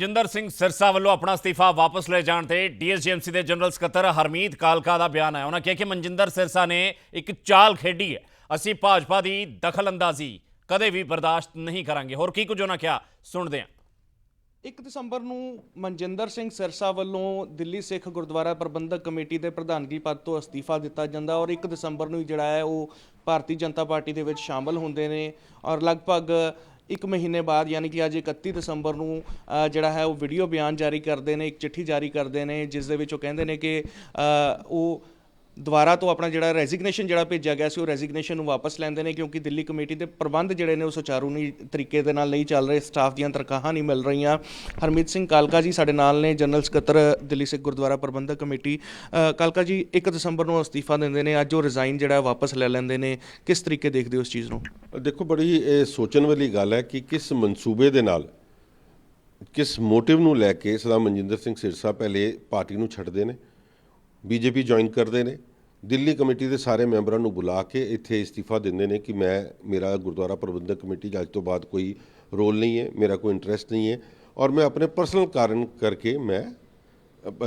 ਮਨਜਿੰਦਰ ਸਿੰਘ ਸਿਰਸਾ ਵੱਲੋਂ ਆਪਣਾ ਅਸਤੀਫਾ ਵਾਪਸ ਲੈ ਜਾਣ ਤੇ ਡੀਐਸਜੀਐਮਸੀ ਦੇ ਜਨਰਲ ਸਕੱਤਰ ਹਰਮੀਤ ਕਾਲਕਾ ਦਾ ਬਿਆਨ ਹੈ। ਉਹਨਾਂ ਕਿਹਾ ਕਿ ਮਨਜਿੰਦਰ ਸਿਰਸਾ ਨੇ ਇੱਕ ਚਾਲ ਖੇਡੀ ਹੈ। ਅਸੀਂ ਭਾਜਪਾ ਦੀ ਦਖਲਅੰਦਾਜ਼ੀ ਕਦੇ ਵੀ ਬਰਦਾਸ਼ਤ ਨਹੀਂ ਕਰਾਂਗੇ। ਹੋਰ ਕੀ ਕੁਝ ਉਹਨਾਂ ਕਿਹਾ, ਸੁਣਦੇ ਹਾਂ। 1 ਦਸੰਬਰ ਨੂੰ ਮਨਜਿੰਦਰ ਸਿੰਘ ਸਿਰਸਾ ਵੱਲੋਂ ਦਿੱਲੀ ਸਿੱਖ ਗੁਰਦੁਆਰਾ ਪ੍ਰਬੰਧਕ ਕਮੇਟੀ ਦੇ ਪ੍ਰਧਾਨਗੀ ਪਦ ਤੋਂ ਅਸਤੀਫਾ ਦਿੱਤਾ ਜਾਂਦਾ ਔਰ 1 ਦਸੰਬਰ ਨੂੰ ਜਿਹੜਾ ਹੈ ਉਹ ਭਾਰਤੀ ਜਨਤਾ ਪਾਰਟੀ ਦੇ ਵਿੱਚ ਸ਼ਾਮਲ ਹੁੰਦੇ ਨੇ ਔਰ ਲਗਭਗ 1 ਮਹੀਨੇ ਬਾਅਦ ਯਾਨੀ ਕਿ ਅੱਜ 31 ਦਸੰਬਰ ਨੂੰ ਜਿਹੜਾ ਹੈ ਉਹ ਵੀਡੀਓ ਬਿਆਨ ਜਾਰੀ ਕਰਦੇ ਨੇ, ਇੱਕ ਚਿੱਠੀ ਜਾਰੀ ਕਰਦੇ ਨੇ ਜਿਸ ਦੇ ਵਿੱਚ ਉਹ ਕਹਿੰਦੇ ਨੇ ਕਿ ਉਹ ਦੁਬਾਰਾ ਤੋਂ ਆਪਣਾ ਜਿਹੜਾ ਰੈਜ਼ਿਗਨੇਸ਼ਨ ਜਿਹੜਾ ਭੇਜਿਆ ਗਿਆ ਸੀ ਉਹ ਰੈਜ਼ਿਗਨੇਸ਼ਨ ਨੂੰ ਵਾਪਸ ਲੈਂਦੇ ਨੇ ਕਿਉਂਕਿ ਦਿੱਲੀ ਕਮੇਟੀ ਦੇ ਪ੍ਰਬੰਧ ਜਿਹੜੇ ਨੇ ਉਹ ਸੁਚਾਰੂ ਨਹੀਂ ਤਰੀਕੇ ਦੇ ਨਾਲ ਨਹੀਂ ਚੱਲ ਰਹੇ, ਸਟਾਫ ਦੀਆਂ ਤਨਖਾਹਾਂ ਨਹੀਂ ਮਿਲ ਰਹੀਆਂ। ਹਰਮੀਤ ਸਿੰਘ ਕਾਲਕਾ ਜੀ ਸਾਡੇ ਨਾਲ ਨੇ, ਜਨਰਲ ਸਕੱਤਰ ਦਿੱਲੀ ਸਿੱਖ ਗੁਰਦੁਆਰਾ ਪ੍ਰਬੰਧਕ ਕਮੇਟੀ। ਕਾਲਕਾ ਜੀ 1 ਦਸੰਬਰ ਨੂੰ ਅਸਤੀਫਾ ਦਿੰਦੇ ਨੇ, ਅੱਜ ਉਹ ਰਿਜ਼ਾਈਨ ਜਿਹੜਾ ਵਾਪਸ ਲੈ ਲੈਂਦੇ ਨੇ, ਕਿਸ ਤਰੀਕੇ ਦੇਖਦੇ ਹੋ ਉਸ ਚੀਜ਼ ਨੂੰ? ਦੇਖੋ, ਬੜੀ ਇਹ ਸੋਚਣ ਵਾਲੀ ਗੱਲ ਹੈ ਕਿ ਕਿਸ ਮਨਸੂਬੇ ਦੇ ਨਾਲ, ਕਿਸ ਮੋਟਿਵ ਨੂੰ ਲੈ ਕੇ ਸਰਦਾਰ ਮਨਜਿੰਦਰ ਸਿੰਘ ਸਿਰਸਾ ਪਹਿਲੇ ਪਾਰਟੀ ਨੂੰ ਛੱਡਦੇ ਨੇ, ਬੀਜੇਪੀ ਜੁਆਇਨ ਕਰਦੇ ਨੇ, ਦਿੱਲੀ ਕਮੇਟੀ ਦੇ ਸਾਰੇ ਮੈਂਬਰਾਂ ਨੂੰ ਬੁਲਾ ਕੇ ਇੱਥੇ ਇਸਤੀਫਾ ਦਿੰਦੇ ਨੇ ਕਿ ਮੇਰਾ ਗੁਰਦੁਆਰਾ ਪ੍ਰਬੰਧਕ ਕਮੇਟੀ ਅੱਜ ਤੋਂ ਬਾਅਦ ਕੋਈ ਰੋਲ ਨਹੀਂ ਹੈ, ਮੇਰਾ ਕੋਈ ਇੰਟਰਸਟ ਨਹੀਂ ਹੈ ਔਰ ਮੈਂ ਆਪਣੇ ਪਰਸਨਲ ਕਾਰਨ ਕਰਕੇ ਮੈਂ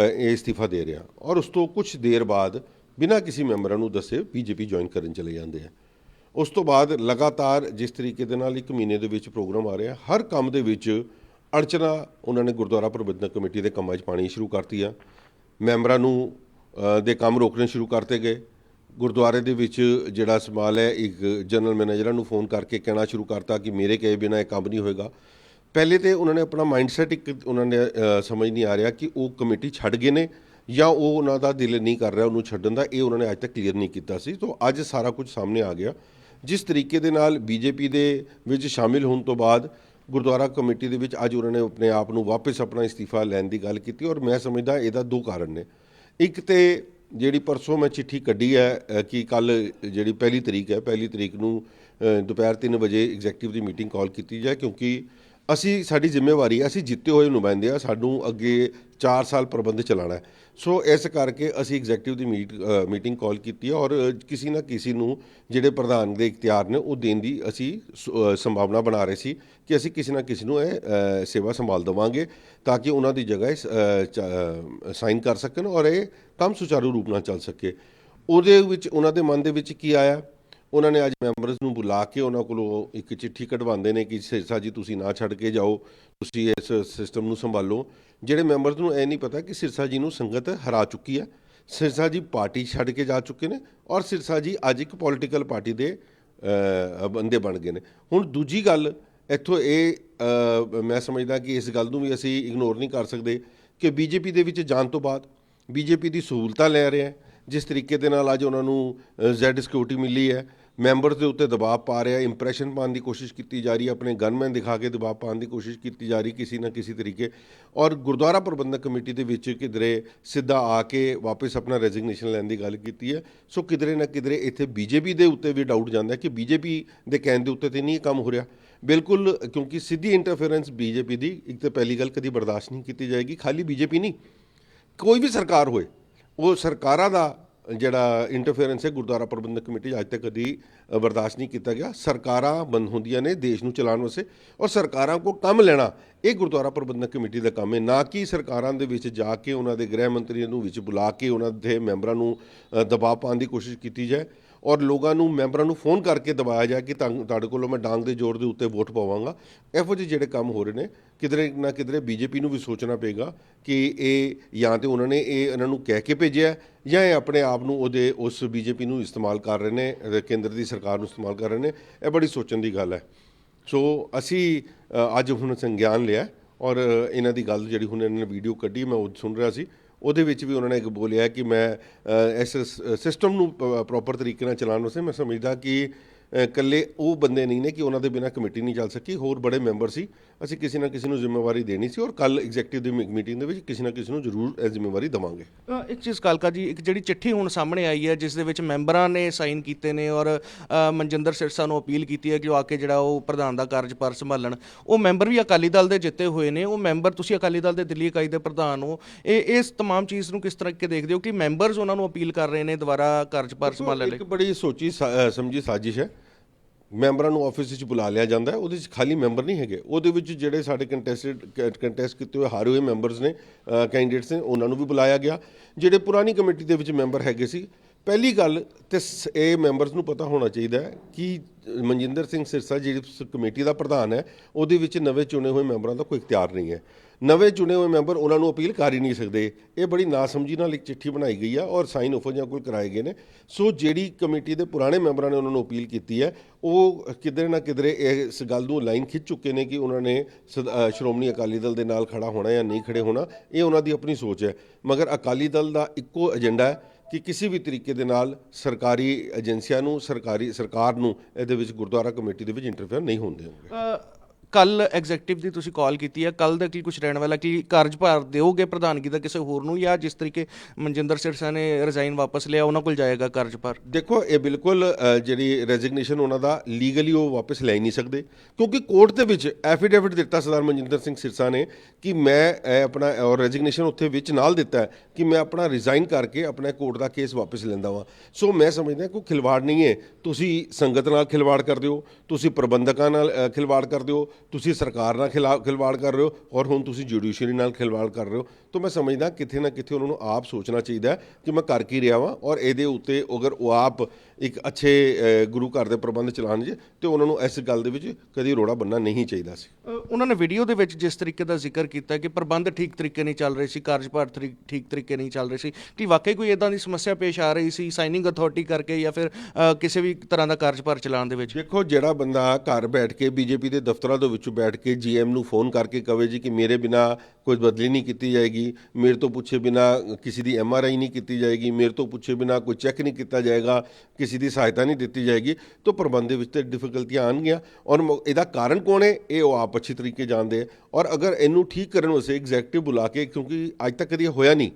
ਇਹ ਇਸਤੀਫਾ ਦੇ ਰਿਹਾ। ਔਰ ਉਸ ਤੋਂ ਕੁਝ ਦੇਰ ਬਾਅਦ ਬਿਨਾਂ ਕਿਸੇ ਮੈਂਬਰਾਂ ਨੂੰ ਦੱਸੇ ਬੀਜੇਪੀ ਜੁਆਇਨ ਕਰਨ ਚਲੇ ਜਾਂਦੇ ਆ। ਉਸ ਤੋਂ ਬਾਅਦ ਲਗਾਤਾਰ ਜਿਸ ਤਰੀਕੇ ਦੇ ਨਾਲ 1 ਮਹੀਨੇ ਦੇ ਵਿੱਚ ਪ੍ਰੋਗਰਾਮ ਆ ਰਿਹਾ, ਹਰ ਕੰਮ ਦੇ ਵਿੱਚ ਅੜਚਨਾ ਉਹਨਾਂ ਨੇ ਗੁਰਦੁਆਰਾ ਪ੍ਰਬੰਧਕ ਕਮੇਟੀ ਦੇ ਕੰਮਾਂ 'ਚ ਪਾਣੀ ਸ਼ੁਰੂ ਕਰਤੀ ਆ। ਮੈਂਬਰਾਂ ਨੂੰ ਦੇ ਕੰਮ ਰੋਕਣੇ ਸ਼ੁਰੂ ਕਰਤੇ ਗਏ। ਗੁਰਦੁਆਰੇ ਦੇ ਵਿੱਚ ਜਿਹੜਾ ਸਮਾਲ ਹੈ, ਇੱਕ ਜਨਰਲ ਮੈਨੇਜਰਾਂ ਨੂੰ ਫੋਨ ਕਰਕੇ ਕਹਿਣਾ ਸ਼ੁਰੂ ਕਰਤਾ ਕਿ ਮੇਰੇ ਕਹੇ ਬਿਨਾਂ ਇਹ ਕੰਮ ਨਹੀਂ ਹੋਏਗਾ। ਪਹਿਲੇ ਤੇ ਉਹਨਾਂ ਨੇ ਆਪਣਾ ਮਾਈਂਡਸੈਟ ਇੱਕ ਉਹਨਾਂ ਨੇ ਸਮਝ ਨਹੀਂ ਆ ਰਿਹਾ ਕਿ ਉਹ ਕਮੇਟੀ ਛੱਡ ਗਏ ਨੇ ਜਾਂ ਉਹ ਉਹਨਾਂ ਦਾ ਦਿਲ ਨਹੀਂ ਕਰ ਰਿਹਾ ਉਹਨੂੰ ਛੱਡਣ ਦਾ, ਇਹ ਉਹਨਾਂ ਨੇ ਅੱਜ ਤੱਕ ਕਲੀਅਰ ਨਹੀਂ ਕੀਤਾ ਸੀ। ਤੋਂ ਅੱਜ ਸਾਰਾ ਕੁਝ ਸਾਹਮਣੇ ਆ ਗਿਆ। ਜਿਸ ਤਰੀਕੇ ਦੇ ਨਾਲ ਬੀਜੇਪੀ ਦੇ ਵਿੱਚ ਸ਼ਾਮਿਲ ਹੋਣ ਤੋਂ ਬਾਅਦ ਗੁਰਦੁਆਰਾ ਕਮੇਟੀ ਦੇ ਵਿੱਚ ਅੱਜ ਉਹਨਾਂ ਨੇ ਆਪਣੇ ਆਪ ਨੂੰ ਵਾਪਸ ਆਪਣਾ ਇਸਤੀਫਾ ਲੈਣ ਦੀ ਗੱਲ ਕੀਤੀ ਔਰ ਮੈਂ ਸਮਝਦਾ ਇਹਦਾ 2 ਕਾਰਨ ਨੇ। ਇੱਕ ਤੇ ਜਿਹੜੀ ਪਰਸੋਂ ਮੈਂ ਚਿੱਠੀ ਕੱਢੀ ਹੈ ਕਿ ਕੱਲ੍ਹ ਜਿਹੜੀ 1 ਤਰੀਕ ਹੈ, 1 ਤਰੀਕ ਨੂੰ ਦੁਪਹਿਰ 3 ਵਜੇ ਐਗਜ਼ੈਕਟਿਵ ਦੀ ਮੀਟਿੰਗ ਕਾਲ ਕੀਤੀ ਜਾਏ ਕਿਉਂਕਿ ਸਾਡੀ ਜ਼ਿੰਮੇਵਾਰੀ ਹੈ, ਅਸੀਂ ਜਿੱਤੇ ਹੋਏ ਨੁਮਾਇੰਦੇ ਆ, ਸਾਨੂੰ ਅੱਗੇ 4 ਸਾਲ ਪ੍ਰਬੰਧ ਚਲਾਉਣਾ ਹੈ। ਸੋ ਇਸ ਕਰਕੇ ਅਸੀਂ ਐਗਜ਼ੈਕਟਿਵ ਦੀ ਮੀਟਿੰਗ ਕਾਲ ਕੀਤੀ ਹੈ ਔਰ ਕਿਸੇ ਨਾ ਕਿਸੇ ਨੂੰ ਜਿਹੜੇ ਪ੍ਰਧਾਨ ਦੇ ਇਖਤਿਆਰ ਨੇ ਉਹ ਦੇਣ ਦੀ ਅਸੀਂ ਸੰਭਾਵਨਾ ਬਣਾ ਰਹੇ ਸੀ ਕਿ ਅਸੀਂ ਕਿਸੇ ਨਾ ਕਿਸੇ ਨੂੰ ਇਹ ਸੇਵਾ ਸੰਭਾਲ ਦੇਵਾਂਗੇ ਤਾਂ ਕਿ ਉਹਨਾਂ ਦੀ ਜਗ੍ਹਾ ਸਾਈਨ ਕਰ ਸਕਣ ਔਰ ਇਹ ਕੰਮ ਸੁਚਾਰੂ ਰੂਪ ਨਾਲ ਚੱਲ ਸਕੇ। ਉਹਦੇ ਵਿੱਚ ਉਹਨਾਂ ਦੇ ਮਨ ਦੇ ਵਿੱਚ ਕੀ ਆਇਆ, ਉਹਨਾਂ ਨੇ ਅੱਜ ਮੈਂਬਰਸ ਨੂੰ ਬੁਲਾ ਕੇ ਉਹਨਾਂ ਕੋਲੋਂ ਇੱਕ ਚਿੱਠੀ ਕਢਵਾਉਂਦੇ ਨੇ ਕਿ ਸਿਰਸਾ ਜੀ ਤੁਸੀਂ ਨਾ ਛੱਡ ਕੇ ਜਾਓ, ਤੁਸੀਂ ਇਸ ਸਿਸਟਮ ਨੂੰ ਸੰਭਾਲੋ। ਜਿਹੜੇ ਮੈਂਬਰਸ ਨੂੰ ਇਹ ਨਹੀਂ ਪਤਾ ਕਿ ਸਿਰਸਾ ਜੀ ਨੂੰ ਸੰਗਤ ਹਰਾ ਚੁੱਕੀ ਹੈ, ਸਿਰਸਾ ਜੀ ਪਾਰਟੀ ਛੱਡ ਕੇ ਜਾ ਚੁੱਕੇ ਨੇ ਔਰ ਸਿਰਸਾ ਜੀ ਅੱਜ ਇੱਕ ਪੋਲੀਟੀਕਲ ਪਾਰਟੀ ਦੇ ਬੰਦੇ ਬਣ ਗਏ ਨੇ। ਹੁਣ ਦੂਜੀ ਗੱਲ ਇੱਥੋਂ ਇਹ ਮੈਂ ਸਮਝਦਾ ਕਿ ਇਸ ਗੱਲ ਨੂੰ ਵੀ ਅਸੀਂ ਇਗਨੋਰ ਨਹੀਂ ਕਰ ਸਕਦੇ ਕਿ ਬੀਜੇਪੀ ਦੇ ਵਿੱਚ ਜਾਣ ਤੋਂ ਬਾਅਦ ਬੀਜੇਪੀ ਦੀ ਸਹੂਲਤਾਂ ਲੈ ਰਿਹਾ, ਜਿਸ ਤਰੀਕੇ ਦੇ ਨਾਲ ਅੱਜ ਉਹਨਾਂ ਨੂੰ ਜ਼ੈਡ ਸਿਕਿਉਰਿਟੀ ਮਿਲੀ ਹੈ, ਮੈਂਬਰਸ ਦੇ ਉੱਤੇ ਦਬਾਅ ਪਾ ਰਿਹਾ, ਇੰਪਰੈਸ਼ਨ ਪਾਉਣ ਦੀ ਕੋਸ਼ਿਸ਼ ਕੀਤੀ ਜਾ ਰਹੀ ਹੈ, ਆਪਣੇ ਗਨਮੈਨ ਦਿਖਾ ਕੇ ਦਬਾਅ ਪਾਉਣ ਦੀ ਕੋਸ਼ਿਸ਼ ਕੀਤੀ ਜਾ ਰਹੀ ਕਿਸੇ ਨਾ ਕਿਸੇ ਤਰੀਕੇ ਔਰ ਗੁਰਦੁਆਰਾ ਪ੍ਰਬੰਧਕ ਕਮੇਟੀ ਦੇ ਵਿੱਚ ਕਿਧਰੇ ਸਿੱਧਾ ਆ ਕੇ ਵਾਪਸ ਆਪਣਾ ਰੈਜ਼ਿਗਨੇਸ਼ਨ ਲੈਣ ਦੀ ਗੱਲ ਕੀਤੀ ਹੈ। ਸੋ ਕਿਧਰੇ ਨਾ ਕਿਧਰੇ ਇੱਥੇ ਬੀਜੇਪੀ ਦੇ ਉੱਤੇ ਵੀ ਡਾਊਟ ਜਾਂਦਾ ਕਿ ਬੀਜੇਪੀ ਦੇ ਕਹਿਣ ਦੇ ਉੱਤੇ ਤੇ ਨਹੀਂ ਕੰਮ ਹੋ ਰਿਹਾ ਬਿਲਕੁਲ, ਕਿਉਂਕਿ ਸਿੱਧੀ ਇੰਟਰਫੇਰੈਂਸ ਬੀਜੇਪੀ ਦੀ ਇੱਕ ਤਾਂ ਪਹਿਲੀ ਗੱਲ ਕਦੀ ਬਰਦਾਸ਼ਤ ਨਹੀਂ ਕੀਤੀ ਜਾਏਗੀ। ਖਾਲੀ ਬੀਜੇਪੀ ਨਹੀਂ, ਕੋਈ ਵੀ ਸਰਕਾਰ ਹੋਏ, ਉਹ ਸਰਕਾਰਾਂ ਦਾ ਜਿਹੜਾ ਇੰਟਰਫੇਰੈਂਸ ਹੈ ਗੁਰਦੁਆਰਾ ਪ੍ਰਬੰਧਕ ਕਮੇਟੀ ਅੱਜ ਤੱਕ ਕਦੀ ਬਰਦਾਸ਼ਤ ਨਹੀਂ ਕੀਤਾ ਗਿਆ। ਸਰਕਾਰਾਂ ਬੰਦ ਹੁੰਦੀਆਂ ਨੇ ਦੇਸ਼ ਨੂੰ ਚਲਾਉਣ ਵਾਸਤੇ ਔਰ ਸਰਕਾਰਾਂ ਕੋਲ ਕੰਮ ਲੈਣਾ ਇਹ ਗੁਰਦੁਆਰਾ ਪ੍ਰਬੰਧਕ ਕਮੇਟੀ ਦਾ ਕੰਮ ਹੈ, ਨਾ ਕਿ ਸਰਕਾਰਾਂ ਦੇ ਵਿੱਚ ਜਾ ਕੇ ਉਹਨਾਂ ਦੇ ਗ੍ਰਹਿ ਮੰਤਰੀਆਂ ਨੂੰ ਵਿੱਚ ਬੁਲਾ ਕੇ ਉਹਨਾਂ ਦੇ ਮੈਂਬਰਾਂ ਨੂੰ ਦਬਾਅ ਪਾਉਣ ਦੀ ਕੋਸ਼ਿਸ਼ ਕੀਤੀ ਜਾਏ ਔਰ ਲੋਕਾਂ ਨੂੰ ਮੈਂਬਰਾਂ ਨੂੰ ਫੋਨ ਕਰਕੇ ਦਬਾਇਆ ਜਾਏ ਕਿ ਤੁਹਾਡੇ ਕੋਲੋਂ ਮੈਂ ਡਾਂਗ ਦੇ ਜ਼ੋਰ ਦੇ ਉੱਤੇ ਵੋਟ ਪਾਵਾਂਗਾ। ਇਹੋ ਜਿਹੇ ਜਿਹੜੇ ਕੰਮ ਹੋ ਰਹੇ ਨੇ ਕਿਧਰੇ ਨਾ ਕਿਧਰੇ ਬੀਜੇਪੀ ਨੂੰ ਵੀ ਸੋਚਣਾ ਪਏਗਾ ਕਿ ਇਹ ਜਾਂ ਤਾਂ ਉਹਨਾਂ ਨੇ ਇਹਨਾਂ ਨੂੰ ਕਹਿ ਕੇ ਭੇਜਿਆ ਜਾਂ ਇਹ ਆਪਣੇ ਆਪ ਨੂੰ ਉਸ ਬੀਜੇਪੀ ਨੂੰ ਇਸਤੇਮਾਲ ਕਰ ਰਹੇ ਨੇ, ਕੇਂਦਰ ਦੀ ਸਰਕਾਰ ਨੂੰ ਇਸਤੇਮਾਲ ਕਰ ਰਹੇ ਨੇ। ਇਹ ਬੜੀ ਸੋਚਣ ਦੀ ਗੱਲ ਹੈ। ਸੋ ਅਸੀਂ ਅੱਜ ਹੁਣ ਸੰਗਿਆਨ ਲਿਆ ਔਰ ਇਹਨਾਂ ਦੀ ਗੱਲ ਜਿਹੜੀ ਹੁਣ ਇਹਨਾਂ ਨੇ ਵੀਡੀਓ ਕੱਢੀ ਮੈਂ ਉਹ ਸੁਣ ਰਿਹਾ ਸੀ, ਉਹਦੇ ਵਿੱਚ ਵੀ ਉਹਨਾਂ ਨੇ ਇੱਕ ਬੋਲਿਆ ਕਿ ਮੈਂ ਇਸ ਸਿਸਟਮ ਨੂੰ ਪ੍ਰੋਪਰ ਤਰੀਕੇ ਨਾਲ ਚਲਾਉਣ ਵਾਸਤੇ ਮੈਂ ਸਮਝਦਾ ਕਿ ਇਕੱਲੇ ਉਹ ਬੰਦੇ ਨਹੀਂ ਨੇ ਕਿ ਉਹਨਾਂ ਦੇ ਬਿਨਾਂ ਕਮੇਟੀ ਨਹੀਂ ਚੱਲ ਸਕੀ, ਹੋਰ ਬੜੇ ਮੈਂਬਰ ਸੀ। ਅਸੀਂ ਕਿਸੇ ਨਾ ਕਿਸੇ ਨੂੰ ਜ਼ਿੰਮੇਵਾਰੀ ਦੇਣੀ ਸੀ ਔਰ ਕੱਲ੍ਹ ਐਗਜ਼ੈਕਟਿਵ ਦੀ ਮੀਟਿੰਗ ਦੇ ਵਿੱਚ ਕਿਸੇ ਨਾ ਕਿਸੇ ਨੂੰ ਜ਼ਰੂਰ ਇਹ ਜ਼ਿੰਮੇਵਾਰੀ ਦੇਵਾਂਗੇ। ਇੱਕ ਚੀਜ਼ ਕਾਲਕਾ ਜੀ, ਇੱਕ ਜਿਹੜੀ ਚਿੱਠੀ ਹੁਣ ਸਾਹਮਣੇ ਆਈ ਹੈ ਜਿਸ ਦੇ ਵਿੱਚ ਮੈਂਬਰਾਂ ਨੇ ਸਾਈਨ ਕੀਤੇ ਨੇ ਔਰ ਮਨਜਿੰਦਰ ਸਿਰਸਾ ਨੂੰ ਅਪੀਲ ਕੀਤੀ ਹੈ ਕਿ ਉਹ ਆ ਕੇ ਜਿਹੜਾ ਉਹ ਪ੍ਰਧਾਨ ਦਾ ਕਾਰਜਭਾਰ ਸੰਭਾਲਣ, ਉਹ ਮੈਂਬਰ ਵੀ ਅਕਾਲੀ ਦਲ ਦੇ ਜਿੱਤੇ ਹੋਏ ਨੇ, ਉਹ ਮੈਂਬਰ, ਤੁਸੀਂ ਅਕਾਲੀ ਦਲ ਦੇ ਦਿੱਲੀ ਇਕਾਈ ਦੇ ਪ੍ਰਧਾਨ ਹੋ, ਇਸ ਤਮਾਮ ਚੀਜ਼ ਨੂੰ ਕਿਸ ਤਰੀਕੇ ਦੇਖਦੇ ਹੋ ਕਿ ਮੈਂਬਰਸ ਉਹਨਾਂ ਨੂੰ ਅਪੀਲ ਕਰ ਰਹੇ ਨੇ ਦੁਬਾਰਾ ਕਾਰਜਭਾਰ ਸੰਭਾਲਣ ਲਈ? ਇੱਕ ਬੜੀ ਸੋਚੀ ਸਮਝੀ ਸਾਜ਼ਿਸ਼ ਹੈ। ਮੈਂਬਰਾਂ ਨੂੰ ਆਫਿਸ ਵਿੱਚ ਬੁਲਾ ਲਿਆ ਜਾਂਦਾ ਹੈ। ਉਹਦੇ 'ਚ ਖਾਲੀ ਮੈਂਬਰ ਨਹੀਂ ਹੈਗੇ, ਉਹਦੇ ਵਿੱਚ ਜਿਹੜੇ ਸਾਡੇ ਕੰਟੈਸਟ ਕੀਤੇ ਹੋਏ ਹਾਰੇ ਹੋਏ ਮੈਂਬਰਸ ਨੇ, ਕੈਂਡੀਡੇਟਸ ਨੇ, ਉਹਨਾਂ ਨੂੰ ਵੀ ਬੁਲਾਇਆ ਗਿਆ। ਜਿਹੜੇ ਪੁਰਾਣੀ ਕਮੇਟੀ ਦੇ ਵਿੱਚ ਮੈਂਬਰ ਹੈਗੇ ਸੀ, ਪਹਿਲੀ ਗੱਲ ਤੇ ਇਹ ਮੈਂਬਰਸ ਨੂੰ ਪਤਾ ਹੋਣਾ ਚਾਹੀਦਾ ਹੈ ਕਿ ਮਨਜਿੰਦਰ ਸਿੰਘ ਸਿਰਸਾ ਜਿਹੜੀ ਕਮੇਟੀ ਦਾ ਪ੍ਰਧਾਨ ਹੈ, ਉਹਦੇ ਵਿੱਚ ਨਵੇਂ ਚੁਣੇ ਹੋਏ ਮੈਂਬਰਾਂ ਦਾ ਕੋਈ ਇਖਤਿਆਰ ਨਹੀਂ ਹੈ। ਨਵੇਂ ਚੁਣੇ ਹੋਏ ਮੈਂਬਰ ਉਹਨਾਂ ਨੂੰ ਅਪੀਲ ਕਰ ਹੀ ਨਹੀਂ ਸਕਦੇ। ਇਹ ਬੜੀ ਨਾਸਮਝੀ ਨਾਲ ਇੱਕ ਚਿੱਠੀ ਬਣਾਈ ਗਈ ਆ ਔਰ ਸਾਈਨ ਆਫ ਜਾਂ ਕੋਲ ਕਰਾਏ ਗਏ ਨੇ। ਸੋ ਜਿਹੜੀ ਕਮੇਟੀ ਦੇ ਪੁਰਾਣੇ ਮੈਂਬਰਾਂ ਨੇ ਉਹਨਾਂ ਨੂੰ ਅਪੀਲ ਕੀਤੀ ਹੈ, ਉਹ ਕਿਧਰੇ ਨਾ ਕਿਧਰੇ ਇਸ ਗੱਲ ਨੂੰ ਲਾਈਨ ਖਿੱਚ ਚੁੱਕੇ ਨੇ ਕਿ ਉਹਨਾਂ ਨੇ ਸ਼੍ਰੋਮਣੀ ਅਕਾਲੀ ਦਲ ਦੇ ਨਾਲ ਖੜਾ ਹੋਣਾ ਜਾਂ ਨਹੀਂ ਖੜੇ ਹੋਣਾ। ਇਹ ਉਹਨਾਂ ਦੀ ਆਪਣੀ ਸੋਚ ਹੈ। ਮਗਰ ਅਕਾਲੀ ਦਲ ਦਾ ਇੱਕੋ ਏਜੰਡਾ ਹੈ ਕਿ ਕਿਸੇ ਵੀ ਤਰੀਕੇ ਦੇ ਨਾਲ ਸਰਕਾਰੀ ਏਜੰਸੀਆਂ ਨੂੰ, ਸਰਕਾਰ ਨੂੰ ਇਹਦੇ ਵਿੱਚ ਗੁਰਦੁਆਰਾ ਕਮੇਟੀ ਦੇ ਵਿੱਚ ਇੰਟਰਫੇਅਰ ਨਹੀਂ ਹੋਣ ਦੇਣਗੇ। ਕੱਲ ਐਗਜ਼ੈਕਟਿਵ ਦੀ ਤੁਸੀਂ ਕਾਲ ਕੀਤੀ ਹੈ, ਕੱਲ ਦਾ ਕੀ ਕੁਝ ਰਹਿਣ ਵਾਲਾ? ਕੀ ਕਾਰਜਭਾਰ ਦਿਓਗੇ ਪ੍ਰਧਾਨਗੀ ਦਾ ਕਿਸੇ ਹੋਰ ਨੂੰ, ਜਾਂ ਜਿਸ ਤਰੀਕੇ ਮਨਜਿੰਦਰ ਸਿਰਸਾ ਨੇ ਰਿਜ਼ਾਈਨ ਵਾਪਸ ਲਿਆ ਉਹਨਾਂ ਕੋਲ ਜਾਏਗਾ ਕਾਰਜਭਾਰ? ਦੇਖੋ, ਇਹ ਬਿਲਕੁਲ ਜਿਹੜੀ ਰੈਜ਼ਿਗਨੇਸ਼ਨ ਉਹਨਾਂ ਦਾ ਲੀਗਲੀ ਉਹ ਵਾਪਸ ਲੈ ਨਹੀਂ ਸਕਦੇ, ਕਿਉਂਕਿ ਕੋਰਟ ਦੇ ਵਿੱਚ ਐਫੀਡੇਵਿਟ ਦਿੱਤਾ ਸਰਦਾਰ ਮਨਜਿੰਦਰ ਸਿੰਘ ਸਿਰਸਾ ਨੇ ਕਿ ਮੈਂ ਆਪਣਾ, ਔਰ ਰੈਜ਼ਿਗਨੇਸ਼ਨ ਉੱਥੇ ਵਿੱਚ ਨਾਲ ਦਿੱਤਾ ਹੈ ਕਿ ਮੈਂ ਆਪਣਾ ਰਿਜ਼ਾਈਨ ਕਰਕੇ ਆਪਣਾ ਕੋਰਟ ਦਾ ਕੇਸ ਵਾਪਸ ਲੈਂਦਾ ਵਾਂ। ਸੋ ਮੈਂ ਸਮਝਦਾ ਕੋਈ ਖਿਲਵਾੜ ਨਹੀਂ ਹੈ। ਤੁਸੀਂ ਸੰਗਤ ਨਾਲ ਖਿਲਵਾੜ ਕਰਦੇ ਹੋ, ਤੁਸੀਂ ਪ੍ਰਬੰਧਕਾਂ ਨਾਲ ਖਿਲਵਾੜ ਕਰਦੇ ਹੋ, ਤੁਸੀਂ ਸਰਕਾਰ ਨਾਲ ਖਿਲਵਾੜ ਕਰ ਰਹੇ ਹੋ, ਔਰ ਹੁਣ ਤੁਸੀਂ ਜੁਡੀਸ਼ਰੀ ਨਾਲ ਖਿਲਵਾੜ ਕਰ ਰਹੇ ਹੋ। ਤਾਂ ਮੈਂ ਸਮਝਦਾ ਕਿਤੇ ਨਾ ਕਿਤੇ ਉਹਨਾਂ ਨੂੰ ਆਪ ਸੋਚਣਾ ਚਾਹੀਦਾ ਕਿ ਮੈਂ ਕਰ ਕੀ ਰਿਹਾ ਵਾਂ, ਔਰ ਇਹਦੇ ਉੱਤੇ ਅਗਰ ਉਹ ਆਪ ਇੱਕ ਅੱਛੇ ਗੁਰੂ ਘਰ ਦੇ ਪ੍ਰਬੰਧ ਚਲਾਉਣ ਜੇ ਤੇ ਉਹਨਾਂ ਨੂੰ ਇਸ ਗੱਲ ਦੇ ਵਿੱਚ ਕਦੀ ਰੋੜਾ ਬੰਨਣਾ ਨਹੀਂ ਚਾਹੀਦਾ ਸੀ। ਉਹਨਾਂ ਨੇ ਵੀਡੀਓ ਦੇ ਵਿੱਚ ਜਿਸ ਤਰੀਕੇ ਦਾ ਜ਼ਿਕਰ ਕੀਤਾ ਕਿ ਪ੍ਰਬੰਧ ਠੀਕ ਤਰੀਕੇ ਨਹੀਂ ਚੱਲ ਰਹੇ ਸੀ, ਕਾਰਜਭਾਰ ਠੀਕ ਤਰੀਕੇ ਨਹੀਂ ਚੱਲ ਰਹੇ ਸੀ, ਕਿ ਵਾਕਈ ਕੋਈ ਇਦਾਂ ਦੀ ਸਮੱਸਿਆ ਪੇਸ਼ ਆ ਰਹੀ ਸੀ ਸਾਈਨਿੰਗ ਅਥਾਰਟੀ ਕਰਕੇ ਜਾਂ ਫਿਰ ਕਿਸੇ ਵੀ ਤਰ੍ਹਾਂ ਦਾ ਕਾਰਜਭਾਰ ਚਲਾਉਣ ਦੇ ਵਿੱਚ? ਦੇਖੋ, ਜਿਹੜਾ ਬੰਦਾ ਘਰ ਬੈਠ ਕੇ ਬੀਜੇਪੀ ਦੇ ਦਫ਼ਤਰਾਂ ਦੇ ਵਿੱਚ ਬੈਠ ਕੇ ਜੀਐਮ ਨੂੰ ਫੋਨ ਕਰਕੇ ਕਵੇ ਜੀ ਕਿ ਮੇਰੇ ਬਿਨਾ ਕੋਈ ਬਦਲੀ ਨਹੀਂ ਕੀਤੀ ਜਾਏਗੀ, ਮੇਰੇ ਤੋਂ ਪੁੱਛੇ ਬਿਨਾ ਕਿਸੇ ਦੀ ਐਮਆਰਆਈ ਨਹੀਂ ਕੀਤੀ ਜਾਏਗੀ, ਮੇਰੇ ਤੋਂ ਪੁੱਛੇ ਬਿਨਾ ਕੋਈ ਚੈੱਕ ਨਹੀਂ ਕੀਤਾ ਜਾਏਗਾ, ਕਿਸੇ ਦੀ ਸਹਾਇਤਾ ਨਹੀਂ ਦਿੱਤੀ ਜਾਏਗੀ, ਤਾਂ ਪ੍ਰਬੰਧ ਦੇ ਵਿੱਚ ਤੇ ਡਿਫਿਕਲਟੀਆਂ ਆਉਣਗੀਆਂ। ਔਰ ਇਹਦਾ ਕਾਰਨ ਕੌਣ ਹੈ, ਇਹ ਉਹ ਆਪ ਅੱਛੇ ਤਰੀਕੇ ਜਾਣਦੇ ਹੈ। ਔਰ ਅਗਰ ਇਹਨੂੰ ਠੀਕ ਕਰਨ ਵਾਸਤੇ ਐਗਜ਼ੈਕਟਿਵ ਬੁਲਾ ਕੇ, ਕਿਉਂਕਿ ਅੱਜ ਤੱਕ ਕਦੀ ਹੋਇਆ ਨਹੀਂ,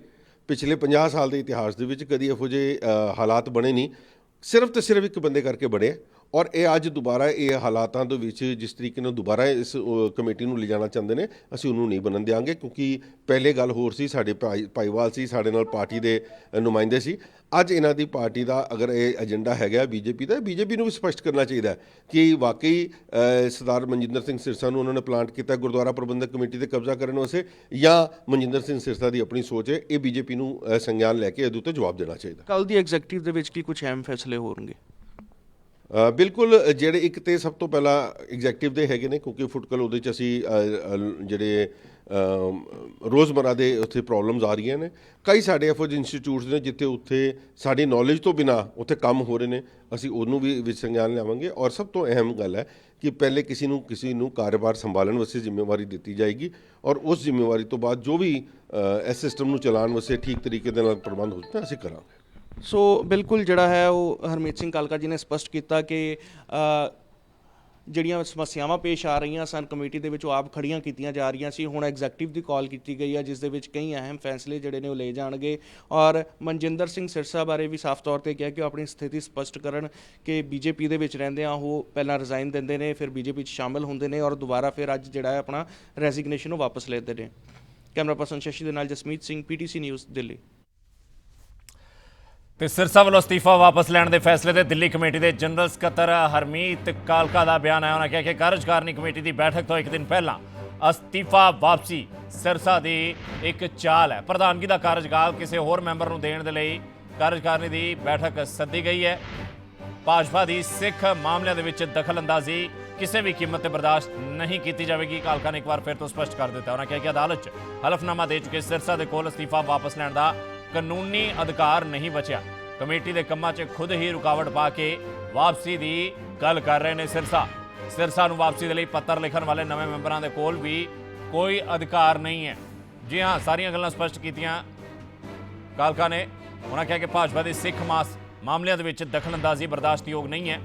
ਪਿਛਲੇ 50 ਸਾਲ ਦੇ ਇਤਿਹਾਸ ਦੇ ਵਿੱਚ ਕਦੀ ਇਹੋ ਜਿਹੇ ਹਾਲਾਤ ਬਣੇ ਨਹੀਂ, ਸਿਰਫ ਤੇ ਸਿਰਫ ਇੱਕ ਬੰਦੇ ਕਰਕੇ ਬਣੇ। ਔਰ ਇਹ ਅੱਜ ਦੁਬਾਰਾ ਇਹ ਹਾਲਾਤਾਂ ਦੇ ਵਿੱਚ ਜਿਸ ਤਰੀਕੇ ਨਾਲ ਦੁਬਾਰਾ ਇਸ ਕਮੇਟੀ ਨੂੰ ਲਿਜਾਣਾ ਚਾਹੁੰਦੇ ਨੇ, ਅਸੀਂ ਉਹਨੂੰ ਨਹੀਂ ਬਣਨ ਦਿਆਂਗੇ। ਕਿਉਂਕਿ ਪਹਿਲੇ ਗੱਲ ਹੋਰ ਸੀ, ਸਾਡੇ ਭਾਈਵਾਲ ਸੀ, ਸਾਡੇ ਨਾਲ ਪਾਰਟੀ ਦੇ ਨੁਮਾਇੰਦੇ ਸੀ। ਅੱਜ ਇਹਨਾਂ ਦੀ ਪਾਰਟੀ ਦਾ ਅਗਰ ਇਹ ਏਜੰਡਾ ਹੈਗਾ ਬੀਜੇਪੀ ਦਾ, ਬੀਜੇਪੀ ਨੂੰ ਵੀ ਸਪਸ਼ਟ ਕਰਨਾ ਚਾਹੀਦਾ ਕਿ ਵਾਕਈ ਸਰਦਾਰ ਮਨਜਿੰਦਰ ਸਿੰਘ ਸਿਰਸਾ ਨੂੰ ਉਹਨਾਂ ਨੇ ਪਲਾਂਟ ਕੀਤਾ ਗੁਰਦੁਆਰਾ ਪ੍ਰਬੰਧਕ ਕਮੇਟੀ ਤੇ ਕਬਜ਼ਾ ਕਰਨ ਵਾਸਤੇ, ਜਾਂ ਮਨਜਿੰਦਰ ਸਿੰਘ ਸਿਰਸਾ ਦੀ ਆਪਣੀ ਸੋਚ ਹੈ। ਇਹ ਬੀਜੇਪੀ ਨੂੰ ਸੰਗਿਆਨ ਲੈ ਕੇ ਇਹਦੇ ਉੱਤੇ ਜਵਾਬ ਦੇਣਾ ਚਾਹੀਦਾ। ਕੱਲ ਦੀ ਐਗਜ਼ੈਕਟਿਵ ਦੇ ਵਿੱਚ ਕੀ ਕੁਝ ਅਹਿਮ ਫੈਸਲੇ ਹੋਣਗੇ? ਬਿਲਕੁਲ, ਜਿਹੜੇ ਇੱਕ ਤੇ ਸਭ ਤੋਂ ਪਹਿਲਾਂ ਐਗਜ਼ੈਕਟਿਵ ਦੇ ਹੈਗੇ ਨੇ, ਕਿਉਂਕਿ ਫੁਟਕਲ ਉਹਦੇ 'ਚ ਅਸੀਂ ਜਿਹੜੇ ਰੋਜ਼ਮਰਾ ਦੇ ਉੱਥੇ ਪ੍ਰੋਬਲਮਸ ਆ ਰਹੀਆਂ ਨੇ। ਕਈ ਸਾਡੇ ਇਹੋ ਜਿਹੇ ਇੰਸਟੀਚਿਊਟਸ ਨੇ ਜਿੱਥੇ ਉੱਥੇ ਸਾਡੀ ਨੌਲੇਜ ਤੋਂ ਬਿਨਾਂ ਉੱਥੇ ਕੰਮ ਹੋ ਰਹੇ ਨੇ, ਅਸੀਂ ਉਹਨੂੰ ਵੀ ਵਿੱਚ ਸੰਗਿਆਨ ਲਿਆਵਾਂਗੇ। ਔਰ ਸਭ ਤੋਂ ਅਹਿਮ ਗੱਲ ਹੈ ਕਿ ਪਹਿਲੇ ਕਿਸੇ ਨੂੰ ਕਾਰੋਬਾਰ ਸੰਭਾਲਣ ਵਾਸਤੇ ਜ਼ਿੰਮੇਵਾਰੀ ਦਿੱਤੀ ਜਾਏਗੀ, ਔਰ ਉਸ ਜ਼ਿੰਮੇਵਾਰੀ ਤੋਂ ਬਾਅਦ ਜੋ ਵੀ ਇਸ ਸਿਸਟਮ ਨੂੰ ਚਲਾਉਣ ਵਾਸਤੇ ਠੀਕ ਤਰੀਕੇ ਦੇ ਨਾਲ ਪ੍ਰਬੰਧ ਹੋ ਜਾਵੇ ਅਸੀਂ ਕਰਾਂਗੇ। ਸੋ ਬਿਲਕੁਲ ਜਿਹੜਾ ਹੈ ਉਹ ਹਰਮੀਤ ਸਿੰਘ ਕਾਲਕਾ ਜੀ ਨੇ ਸਪਸ਼ਟ ਕੀਤਾ ਕਿ ਜਿਹੜੀਆਂ ਸਮੱਸਿਆਵਾਂ ਪੇਸ਼ ਆ ਰਹੀਆਂ ਸਨ ਕਮੇਟੀ ਦੇ ਵਿੱਚ ਉਹ ਆਪ ਖੜੀਆਂ ਕੀਤੀਆਂ ਜਾ ਰਹੀਆਂ ਸੀ। ਹੁਣ ਐਗਜ਼ੈਕਟਿਵ ਦੀ ਕਾਲ ਕੀਤੀ ਗਈ ਹੈ ਜਿਸ ਦੇ ਵਿੱਚ ਕਈ ਅਹਿਮ ਫੈਸਲੇ ਜਿਹੜੇ ਨੇ ਉਹ ਲਏ ਜਾਣਗੇ। ਔਰ ਮਨਜਿੰਦਰ ਸਿੰਘ ਸਿਰਸਾ ਬਾਰੇ ਵੀ ਸਾਫ਼ ਤੌਰ ਤੇ ਕਿਹਾ ਕਿ ਉਹ ਆਪਣੀ ਸਥਿਤੀ ਸਪਸ਼ਟ ਕਰਨ ਕਿ ਬੀਜੇਪੀ ਦੇ ਵਿੱਚ ਰਹਿੰਦਿਆਂ ਉਹ ਪਹਿਲਾਂ ਰਿਜ਼ਾਈਨ ਦਿੰਦੇ ਨੇ, ਫਿਰ ਬੀਜੇਪੀ 'ਚ ਸ਼ਾਮਲ ਹੁੰਦੇ ਨੇ, ਔਰ ਦੁਬਾਰਾ ਫਿਰ ਅੱਜ ਜਿਹੜਾ ਹੈ ਆਪਣਾ ਰੈਜ਼ਿਗਨੇਸ਼ਨ ਉਹ ਵਾਪਸ ਲੈਂਦੇ ਨੇ। ਕੈਮਰਾ ਪਰਸਨ ਸ਼ਸ਼ੀ ਦੇ ਨਾਲ ਜਸਮੀਤ ਸਿੰਘ, PTC ਨਿਊਜ਼, ਦਿੱਲੀ। ਤੇ ਸਿਰਸਾ ਵੱਲੋਂ ਅਸਤੀਫਾ ਵਾਪਸ ਲੈਣ ਦੇ ਫੈਸਲੇ ਤੇ ਦਿੱਲੀ ਕਮੇਟੀ ਦੇ ਜਨਰਲ ਸਕੱਤਰ ਹਰਮੀਤ ਕਾਲਕਾ ਦਾ ਬਿਆਨ ਆਇਆ। ਉਹਨਾਂ ਕਿਹਾ ਕਿ ਕਾਰਜਕਾਰਨੀ ਕਮੇਟੀ ਦੀ ਬੈਠਕ ਤੋਂ ਇੱਕ ਦਿਨ ਪਹਿਲਾਂ ਅਸਤੀਫਾ ਵਾਪਸੀ ਸਿਰਸਾ ਦੀ ਇੱਕ ਚਾਲ ਹੈ। ਪ੍ਰਧਾਨਗੀ ਦਾ ਕਾਰਜਕਾਲ ਕਿਸੇ ਹੋਰ ਮੈਂਬਰ ਨੂੰ ਦੇਣ ਦੇ ਲਈ ਕਾਰਜਕਾਰਨੀ ਦੀ ਬੈਠਕ ਸੱਦੀ ਗਈ ਹੈ। ਭਾਜਪਾ ਦੀ ਸਿੱਖ ਮਾਮਲਿਆਂ ਦੇ ਵਿੱਚ ਦਖਲਅੰਦਾਜ਼ੀ ਕਿਸੇ ਵੀ ਕੀਮਤ ਤੇ ਬਰਦਾਸ਼ਤ ਨਹੀਂ ਕੀਤੀ ਜਾਵੇਗੀ। ਕਾਲਕਾ ਨੇ ਇੱਕ ਵਾਰ ਫਿਰ ਤੋਂ ਸਪਸ਼ਟ ਕਰ ਦਿੱਤਾ। ਉਹਨਾਂ ਕਿਹਾ ਕਿ ਅਦਾਲਤ 'ਚ ਹਲਫਨਾਮਾ ਦੇ ਚੁੱਕੇ ਸਿਰਸਾ ਦੇ ਕੋਲ ਅਸਤੀਫਾ ਵਾਪਸ ਲੈਣ ਦਾ ਕਾਨੂੰਨੀ ਅਧਿਕਾਰ ਨਹੀਂ ਬਚਿਆ। ਕਮੇਟੀ ਦੇ ਕੰਮਾਂ 'ਚ ਖੁਦ ਹੀ ਰੁਕਾਵਟ ਪਾ ਕੇ ਵਾਪਸੀ ਦੀ ਗੱਲ ਕਰ ਰਹੇ ਨੇ ਸਿਰਸਾ ਨੂੰ ਵਾਪਸੀ ਦੇ ਲਈ ਪੱਤਰ ਲਿਖਣ ਵਾਲੇ ਨਵੇਂ ਮੈਂਬਰਾਂ ਦੇ ਕੋਲ ਵੀ ਕੋਈ ਅਧਿਕਾਰ ਨਹੀਂ ਹੈ। ਜੀ ਹਾਂ, ਸਾਰੀਆਂ ਗੱਲਾਂ ਸਪਸ਼ਟ ਕੀਤੀਆਂ ਕਾਲਕਾ ਨੇ। ਉਹਨਾਂ ਕਿਹਾ ਕਿ ਭਾਜਪਾ ਦੇ ਸਿੱਖ ਮਾਮਲਿਆਂ ਦੇ ਵਿੱਚ ਦਖਲਅੰਦਾਜ਼ੀ ਬਰਦਾਸ਼ਤਯੋਗ ਨਹੀਂ ਹੈ।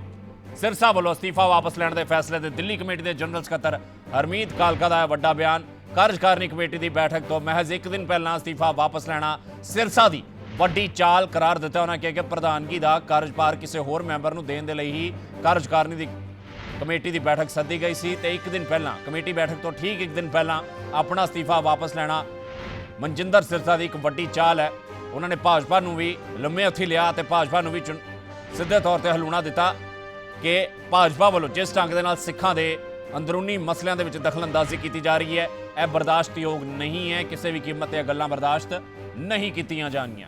ਸਿਰਸਾ ਵੱਲੋਂ ਅਸਤੀਫਾ ਵਾਪਸ ਲੈਣ ਦੇ ਫੈਸਲੇ ਤੇ ਦਿੱਲੀ ਕਮੇਟੀ ਦੇ ਜਨਰਲ ਸਕੱਤਰ ਹਰਮੀਤ ਕਾਲਕਾ ਦਾ ਵੱਡਾ ਬਿਆਨ। ਕਾਰਜਕਾਰਨੀ ਕਮੇਟੀ ਦੀ ਬੈਠਕ ਤੋਂ ਮਹਿਜ਼ ਇੱਕ ਦਿਨ ਪਹਿਲਾਂ ਅਸਤੀਫਾ ਵਾਪਸ ਲੈਣਾ ਸਿਰਸਾ ਦੀ ਵੱਡੀ ਚਾਲ ਕਰਾਰ ਦਿੱਤਾ। ਉਹਨਾਂ ਕਿਹਾ ਕਿ ਪ੍ਰਧਾਨਗੀ ਦਾ ਕਾਰਜਭਾਰ ਕਿਸੇ ਹੋਰ ਮੈਂਬਰ ਨੂੰ ਦੇਣ ਦੇ ਲਈ ਹੀ ਕਾਰਜਕਾਰਨੀ ਦੀ ਕਮੇਟੀ ਦੀ ਬੈਠਕ ਸੱਦੀ ਗਈ ਸੀ ਤੇ ਇੱਕ ਦਿਨ ਪਹਿਲਾਂ ਕਮੇਟੀ ਬੈਠਕ ਤੋਂ ਠੀਕ ਇੱਕ ਦਿਨ ਪਹਿਲਾਂ ਆਪਣਾ ਅਸਤੀਫਾ ਵਾਪਸ ਲੈਣਾ ਮਨਜਿੰਦਰ ਸਿਰਸਾ ਦੀ ਇੱਕ ਵੱਡੀ ਚਾਲ ਹੈ। ਉਹਨਾਂ ਨੇ ਭਾਜਪਾ ਨੂੰ ਵੀ ਲੰਮੇ ਹੱਥੀਂ ਲਿਆ ਤੇ ਭਾਜਪਾ ਨੂੰ ਵੀ ਸਿੱਧੇ ਤੌਰ ਤੇ ਹਲੂਣਾ ਦਿੱਤਾ। ਕਿ ਭਾਜਪਾ ਵੱਲੋਂ ਜਿਸ ਢੰਗ ਦੇ ਨਾਲ ਸਿੱਖਾਂ ਦੇ ਅੰਦਰੂਨੀ ਮਸਲਿਆਂ ਦੇ ਵਿੱਚ ਦਖਲਅੰਦਾਜ਼ੀ ਕੀਤੀ ਜਾ ਰਹੀ ਹੈ, ਇਹ ਬਰਦਾਸ਼ਤਯੋਗ ਨਹੀਂ ਹੈ। ਕਿਸੇ ਵੀ ਕੀਮਤ ਤੇ ਇਹ ਗੱਲਾਂ ਬਰਦਾਸ਼ਤ ਨਹੀਂ ਕੀਤੀਆਂ ਜਾਣਗੀਆਂ।